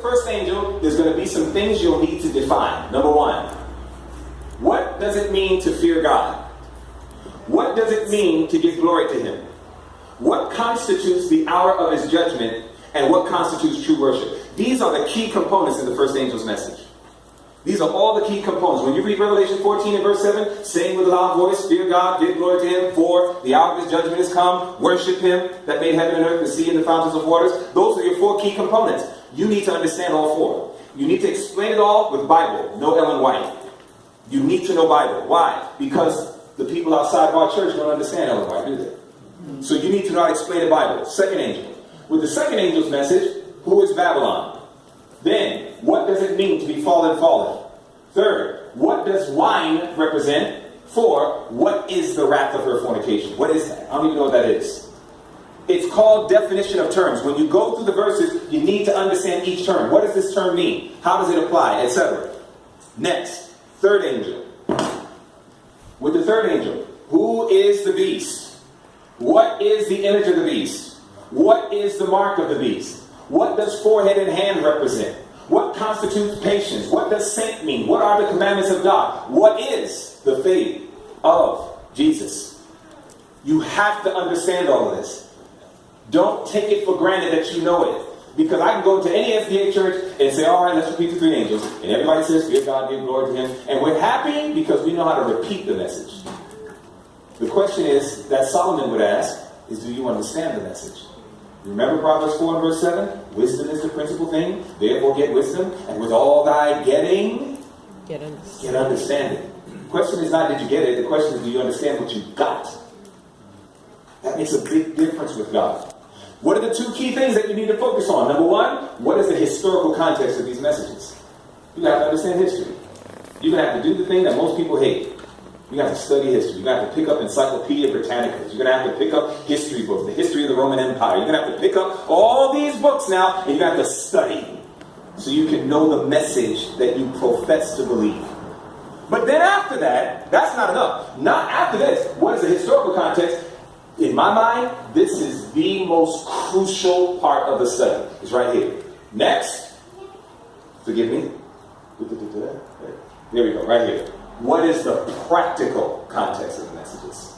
first angel, there's going to be some things you'll need to define. Number one, what does it mean to fear God? What does it mean to give glory to him? What constitutes the hour of his judgment, and what constitutes true worship? These are the key components in the first angel's message. These are all the key components. When you read Revelation 14 and verse 7, saying with a loud voice, fear God, give glory to him, for the hour of his judgment is come. Worship him that made heaven and earth, the sea and the fountains of waters. Those are your four key components. You need to understand all four. You need to explain it all with Bible, no Ellen White. You need to know Bible. Why? Because the people outside of our church don't understand Ellen White, do they? So you need to know how to explain the Bible. Second angel. With the second angel's message, who is Babylon? Then, what does it mean to be fallen? Third, what does wine represent? Four, what is the wrath of her fornication? What is that? I don't even know what that is. It's called definition of terms. When you go through the verses, you need to understand each term. What does this term mean? How does it apply? Etc. Next, third angel. With the third angel, who is the beast? What is the image of the beast? What is the mark of the beast? What does forehead and hand represent? What constitutes patience? What does saint mean? What are the commandments of God? What is the faith of Jesus? You have to understand all of this. Don't take it for granted that you know it. Because I can go to any SDA church and say, all right, let's repeat the three angels. And everybody says, fear God, give glory to him. And we're happy because we know how to repeat the message. The question is, that Solomon would ask, is do you understand the message? Remember Proverbs 4 and verse 7? Wisdom is the principal thing. Therefore get wisdom. And with all thy getting, get understanding. The question is not did you get it. The question is do you understand what you got? That makes a big difference with God. What are the two key things that you need to focus on? Number one, what is the historical context of these messages? You have to understand history. You're going to have to do the thing that most people hate. You have to study history. You're going to have to pick up Encyclopedia Britannica. You're going to have to pick up history books, the history of the Roman Empire. You're going to have to pick up all these books now, and you're going to have to study so you can know the message that you profess to believe. But then after that, that's not enough. Not after this. What is the historical context? In my mind, this is the most crucial part of the study. It's right here. Next. Forgive me. There we go, right here. What is the practical context of the messages?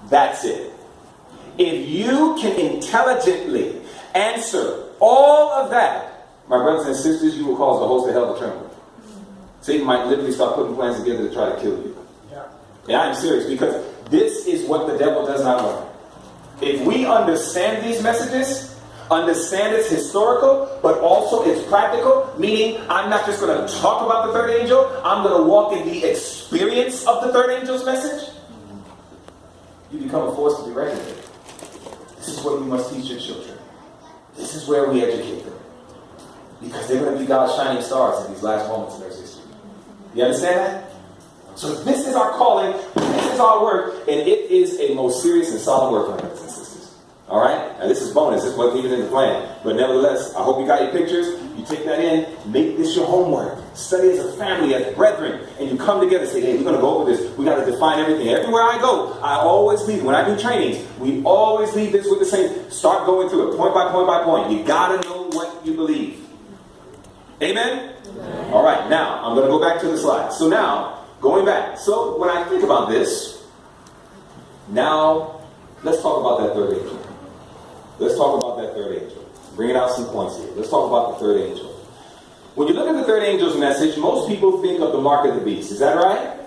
That's it. If you can intelligently answer all of that, my brothers and sisters, you will cause the host of hell to tremble. Satan might literally start putting plans together to try to kill you. And I'm serious because this is what the devil does not want. If we understand these messages, understand it's historical, but also it's practical, meaning I'm not just going to talk about the third angel, I'm going to walk in the experience of the third angel's message, you become a force to be reckoned with. This is what we must teach your children. This is where we educate them. Because they're going to be God's shining stars in these last moments of their history. You understand that? So this is our calling, this is our work, and it is a most serious and solemn work, my brothers and sisters. Alright? Now this is bonus, this wasn't even in the plan. But nevertheless, I hope you got your pictures, you take that in, make this your homework. Study as a family, as brethren, and you come together and say, hey, we're going to go over this. We got to define everything. Everywhere I go, I always leave, when I do trainings, we always leave this with the same. Start going through it, point by point by point. You got to know what you believe. Amen? Amen. Alright, now, I'm going to go back to the slide. So now, going back. So when I think about this, now let's talk about that third angel. Let's talk about that third angel. Bringing out some points here. Let's talk about the third angel. When you look at the third angel's message, most people think of the mark of the beast. Is that right?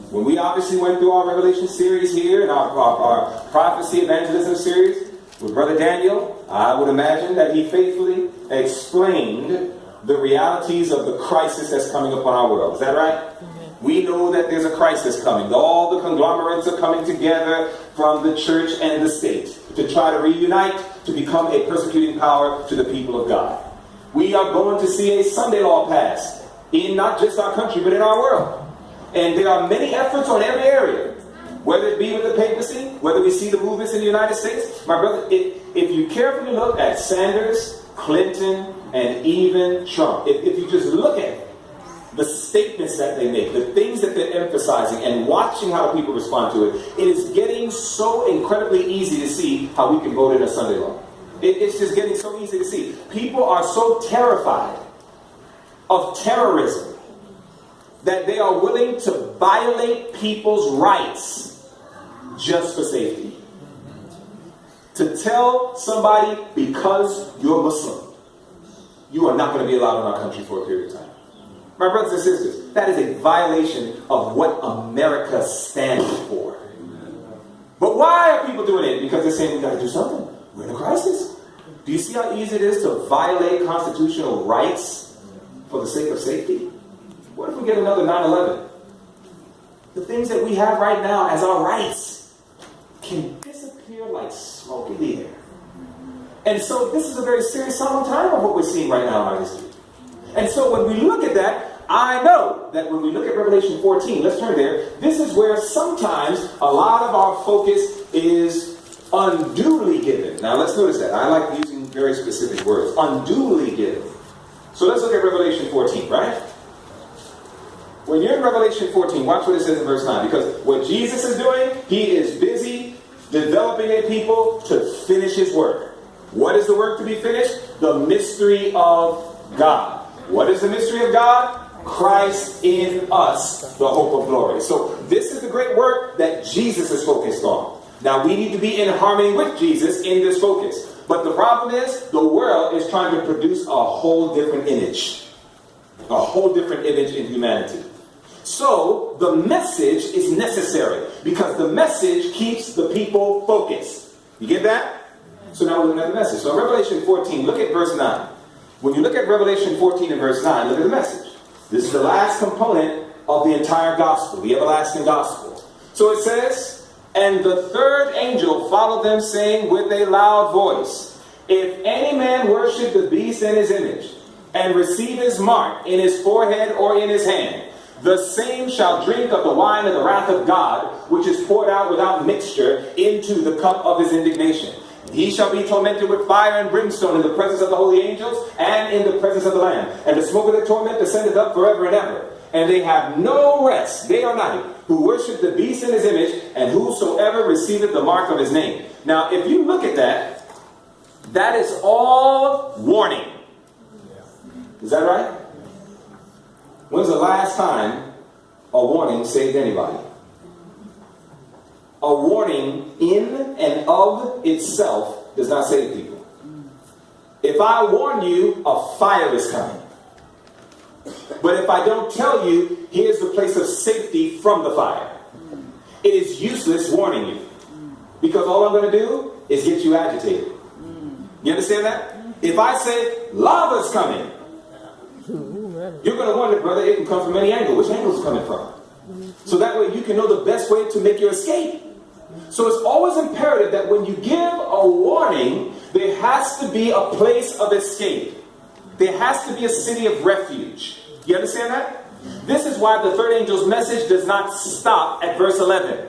When we obviously went through our Revelation series here and our prophecy evangelism series with Brother Daniel, I would imagine that he faithfully explained the realities of the crisis that's coming upon our world. Is that right? We know that there's a crisis coming. All the conglomerates are coming together from the church and the state to try to reunite to become a persecuting power to the people of God. We are going to see a Sunday law passed in not just our country but in our world. And there are many efforts on every area. Whether it be with the papacy, whether we see the movements in the United States. My brother, if you carefully look at Sanders, Clinton, and even Trump, if you just look at it, the statements that they make, the things that they're emphasizing, and watching how people respond to it, it is getting so incredibly easy to see how we can vote in a Sunday law. It's just getting so easy to see. People are so terrified of terrorism, that they are willing to violate people's rights just for safety. To tell somebody, because you're Muslim, you are not going to be allowed in our country for a period of time. My brothers and sisters, that is a violation of what America stands for. But why are people doing it? Because they're saying we got to do something. We're in a crisis. Do you see how easy it is to violate constitutional rights for the sake of safety? What if we get another 9/11? The things that we have right now as our rights can disappear like smoke in the air. And so this is a very serious, solemn time of what we're seeing right now in our history. And so when we look at that, I know that when we look at Revelation 14, let's turn there, this is where sometimes a lot of our focus is unduly given. Now let's notice that. I like using very specific words. Unduly given. So let's look at Revelation 14, right? When you're in Revelation 14, watch what it says in verse 9. Because what Jesus is doing, he is busy developing a people to finish his work. What is the work to be finished? The mystery of God. What is the mystery of God? Christ in us, the hope of glory. So this is the great work that Jesus is focused on. Now we need to be in harmony with Jesus in this focus. But the problem is, the world is trying to produce a whole different image. A whole different image in humanity. So the message is necessary, because the message keeps the people focused. You get that? So now we're looking at the message. So in Revelation 14, look at verse 9. When you look at Revelation 14 and verse 9, look at the message. This is the last component of the entire gospel, the everlasting gospel. So it says, and the third angel followed them, saying with a loud voice, if any man worship the beast and his image, and receive his mark in his forehead or in his hand, the same shall drink of the wine of the wrath of God, which is poured out without mixture into the cup of his indignation. He shall be tormented with fire and brimstone in the presence of the holy angels and in the presence of the Lamb. And the smoke of the torment descendeth up forever and ever. And they have no rest day or night, who worship the beast in his image, and whosoever receiveth the mark of his name. Now, if you look at that, that is all warning. Is that right? When's the last time a warning saved anybody? A warning in and of itself does not save people. If I warn you, a fire is coming. But if I don't tell you, here's the place of safety from the fire, it is useless warning you. Because all I'm going to do is get you agitated. You understand that? If I say, lava's coming, you're going to wonder, brother, it can come from any angle. Which angle is it coming from? So that way you can know the best way to make your escape. So it's always imperative that when you give a warning, there has to be a place of escape. There has to be a city of refuge. You understand that? This is why the third angel's message does not stop at verse 11.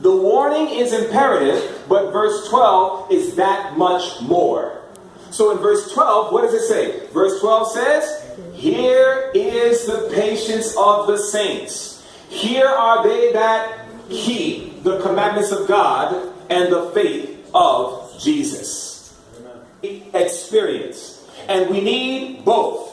The warning is imperative, but verse 12 is that much more. So in verse 12, what does it say? Verse 12 says, here is the patience of the saints. Here are they that keep the commandments of God and the faith of Jesus. Experience. And we need both.